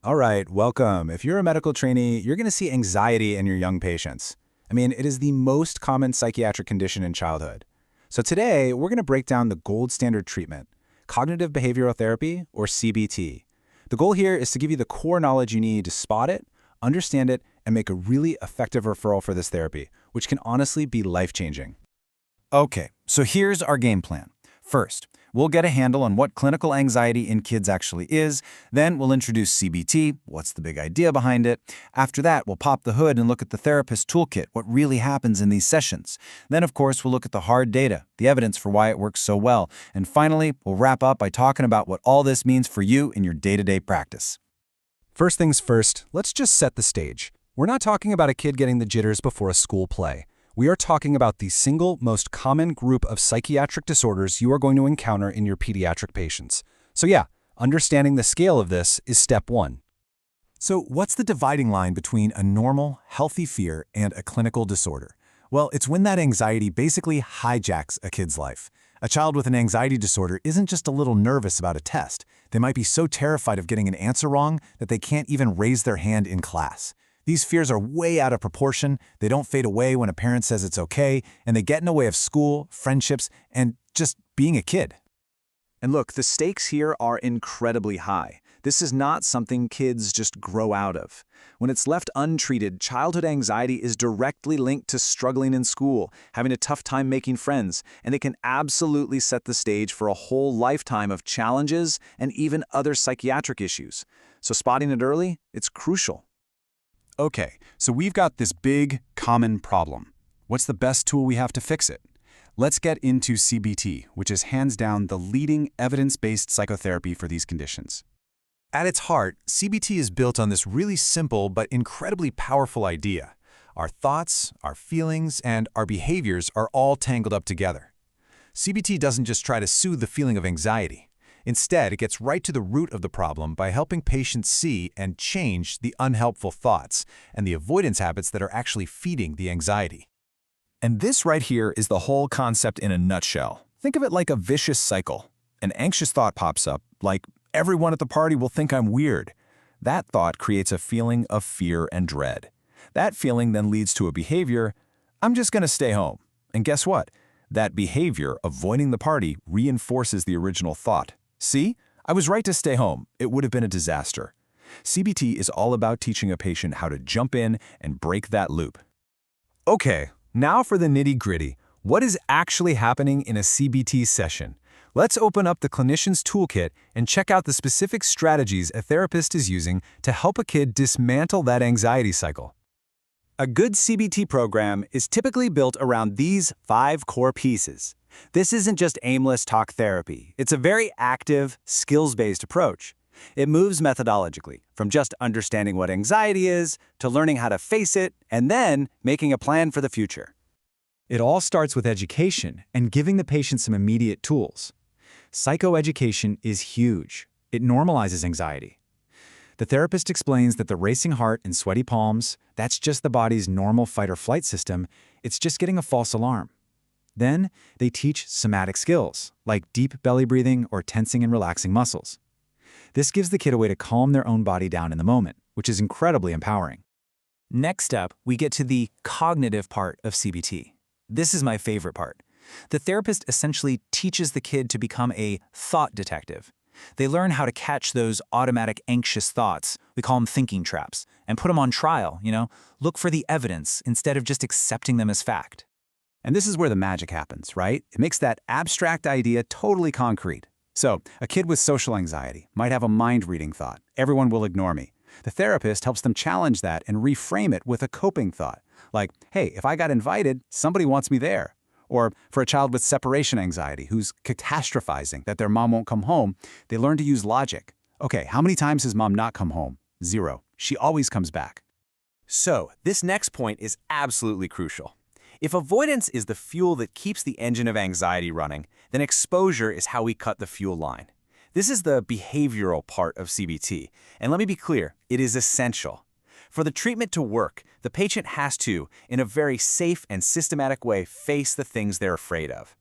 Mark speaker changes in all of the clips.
Speaker 1: All right, welcome. If you're a medical trainee, you're going to see anxiety in your young patients. It is the most common psychiatric condition in childhood. So today, we're going to break down the gold standard treatment, cognitive behavioral therapy, or CBT. The goal here is to give you the core knowledge you need to spot it, understand it, and make a really effective referral for this therapy, which can honestly be life-changing.
Speaker 2: Okay, so here's our game plan. First, we'll get a handle on what clinical anxiety in kids actually is. Then we'll introduce CBT, what's the big idea behind it. After that, we'll pop the hood and look at the therapist toolkit, what really happens in these sessions. Then, of course, we'll look at the hard data, the evidence for why it works so well. And finally, we'll wrap up by talking about what all this means for you in your day-to-day practice.
Speaker 3: First things first, let's just set the stage. We're not talking about a kid getting the jitters before a school play. We are talking about the single most common group of psychiatric disorders you are going to encounter in your pediatric patients. So yeah, understanding the scale of this is step one.
Speaker 2: So what's the dividing line between a normal, healthy fear and a clinical disorder? Well, it's when that anxiety basically hijacks a kid's life. A child with an anxiety disorder isn't just a little nervous about a test. They might be so terrified of getting an answer wrong that they can't even raise their hand in class. These fears are way out of proportion, they don't fade away when a parent says it's okay, and they get in the way of school, friendships, and just being a kid.
Speaker 1: And look, the stakes here are incredibly high. This is not something kids just grow out of. When it's left untreated, childhood anxiety is directly linked to struggling in school, having a tough time making friends, and it can absolutely set the stage for a whole lifetime of challenges and even other psychiatric issues. So spotting it early, it's crucial.
Speaker 3: Okay, so we've got this big, common problem. What's the best tool we have to fix it? Let's get into CBT, which is hands down the leading evidence-based psychotherapy for these conditions. At its heart, CBT is built on this really simple but incredibly powerful idea. Our thoughts, our feelings, and our behaviors are all tangled up together. CBT doesn't just try to soothe the feeling of anxiety. Instead, it gets right to the root of the problem by helping patients see and change the unhelpful thoughts and the avoidance habits that are actually feeding the anxiety. And this right here is the whole concept in a nutshell. Think of it like a vicious cycle. An anxious thought pops up, like, everyone at the party will think I'm weird. That thought creates a feeling of fear and dread. That feeling then leads to a behavior, I'm just going to stay home. And guess what? That behavior, avoiding the party, reinforces the original thought. See? I was right to stay home. It would have been a disaster. CBT is all about teaching a patient how to jump in and break that loop. Okay, now for the nitty-gritty. What is actually happening in a CBT session? Let's open up the clinician's toolkit and check out the specific strategies a therapist is using to help a kid dismantle that anxiety cycle.
Speaker 1: A good CBT program is typically built around these 5 core pieces. This isn't just aimless talk therapy. It's a very active, skills-based approach. It moves methodologically, from just understanding what anxiety is to learning how to face it and then making a plan for the future.
Speaker 2: It all starts with education and giving the patient some immediate tools. Psychoeducation is huge. It normalizes anxiety. The therapist explains that the racing heart and sweaty palms, that's just the body's normal fight-or-flight system. It's just getting a false alarm. Then, they teach somatic skills, like deep belly breathing or tensing and relaxing muscles. This gives the kid a way to calm their own body down in the moment, which is incredibly empowering.
Speaker 4: Next up, we get to the cognitive part of CBT. This is my favorite part. The therapist essentially teaches the kid to become a thought detective. They learn how to catch those automatic anxious thoughts, we call them thinking traps, and put them on trial, look for the evidence instead of just accepting them as fact.
Speaker 1: And this is where the magic happens, right? It makes that abstract idea totally concrete. So, a kid with social anxiety might have a mind-reading thought, everyone will ignore me. The therapist helps them challenge that and reframe it with a coping thought, like, hey, if I got invited, somebody wants me there. Or for a child with separation anxiety who's catastrophizing that their mom won't come home, they learn to use logic. Okay, how many times has mom not come home? 0. She always comes back.
Speaker 5: So, this next point is absolutely crucial. If avoidance is the fuel that keeps the engine of anxiety running, then exposure is how we cut the fuel line. This is the behavioral part of CBT, and let me be clear, it is essential. For the treatment to work, the patient has to, in a very safe and systematic way, face the things they're afraid of.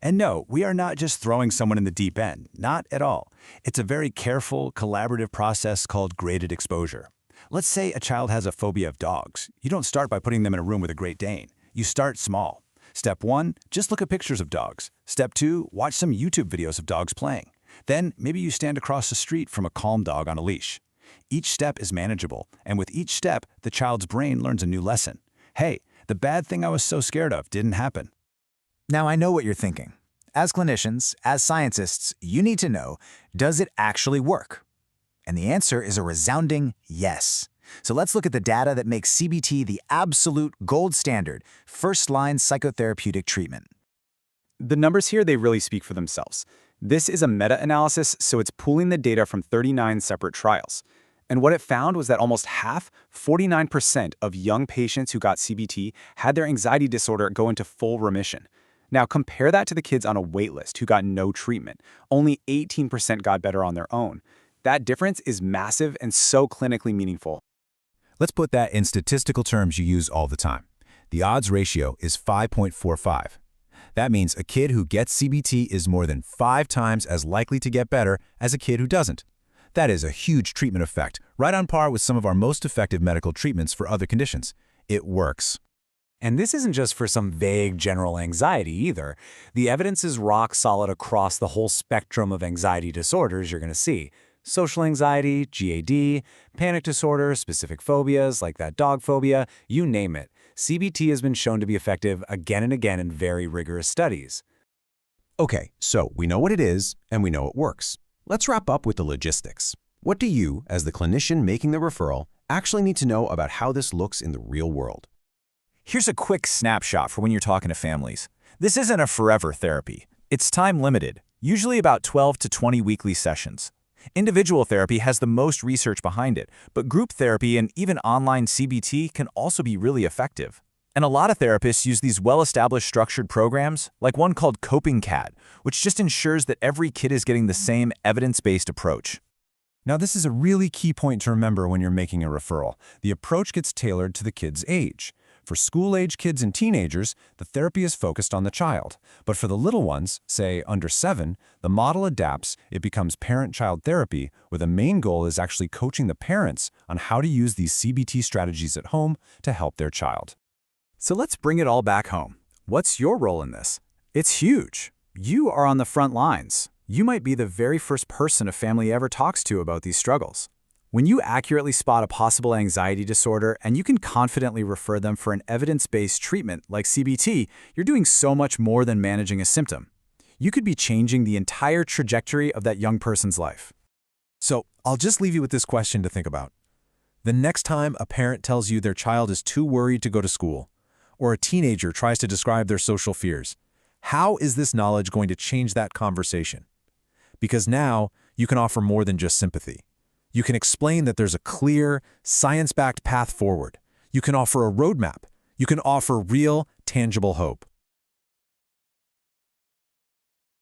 Speaker 1: And no, we are not just throwing someone in the deep end, not at all. It's a very careful, collaborative process called graded exposure. Let's say a child has a phobia of dogs. You don't start by putting them in a room with a Great Dane. You start small. Step 1, just look at pictures of dogs. Step 2, watch some YouTube videos of dogs playing. Then maybe you stand across the street from a calm dog on a leash. Each step is manageable, and with each step, the child's brain learns a new lesson. Hey, the bad thing I was so scared of didn't happen.
Speaker 4: Now I know what you're thinking. As clinicians, as scientists, you need to know, does it actually work? And the answer is a resounding yes. So let's look at the data that makes CBT the absolute gold standard, first-line psychotherapeutic treatment.
Speaker 2: The numbers here, they really speak for themselves. This is a meta-analysis, so it's pooling the data from 39 separate trials. And what it found was that almost half, 49% of young patients who got CBT had their anxiety disorder go into full remission. Now compare that to the kids on a waitlist who got no treatment. Only 18% got better on their own. That difference is massive and so clinically meaningful.
Speaker 3: Let's put that in statistical terms you use all the time. The odds ratio is 5.45. That means a kid who gets CBT is more than 5 times as likely to get better as a kid who doesn't. That is a huge treatment effect, right on par with some of our most effective medical treatments for other conditions. It works.
Speaker 4: And this isn't just for some vague general anxiety either. The evidence is rock solid across the whole spectrum of anxiety disorders you're going to see. Social anxiety, GAD, panic disorder, specific phobias like that dog phobia, you name it. CBT has been shown to be effective again and again in very rigorous studies.
Speaker 3: Okay, so we know what it is and we know it works. Let's wrap up with the logistics. What do you, as the clinician making the referral, actually need to know about how this looks in the real world?
Speaker 4: Here's a quick snapshot for when you're talking to families. This isn't a forever therapy. It's time limited, usually about 12 to 20 weekly sessions. Individual therapy has the most research behind it, but group therapy and even online CBT can also be really effective. And a lot of therapists use these well-established structured programs, like one called Coping Cat, which just ensures that every kid is getting the same evidence-based approach.
Speaker 3: Now, this is a really key point to remember when you're making a referral. The approach gets tailored to the kid's age. For school-age kids and teenagers, the therapy is focused on the child. But for the little ones, say under 7, the model adapts. It becomes parent-child therapy, where the main goal is actually coaching the parents on how to use these CBT strategies at home to help their child.
Speaker 2: So let's bring it all back home. What's your role in this? It's huge. You are on the front lines. You might be the very first person a family ever talks to about these struggles. When you accurately spot a possible anxiety disorder and you can confidently refer them for an evidence-based treatment like CBT, you're doing so much more than managing a symptom. You could be changing the entire trajectory of that young person's life.
Speaker 3: So I'll just leave you with this question to think about. The next time a parent tells you their child is too worried to go to school, or a teenager tries to describe their social fears, how is this knowledge going to change that conversation? Because now you can offer more than just sympathy. You can explain that there's a clear, science-backed path forward. You can offer a roadmap. You can offer real, tangible hope.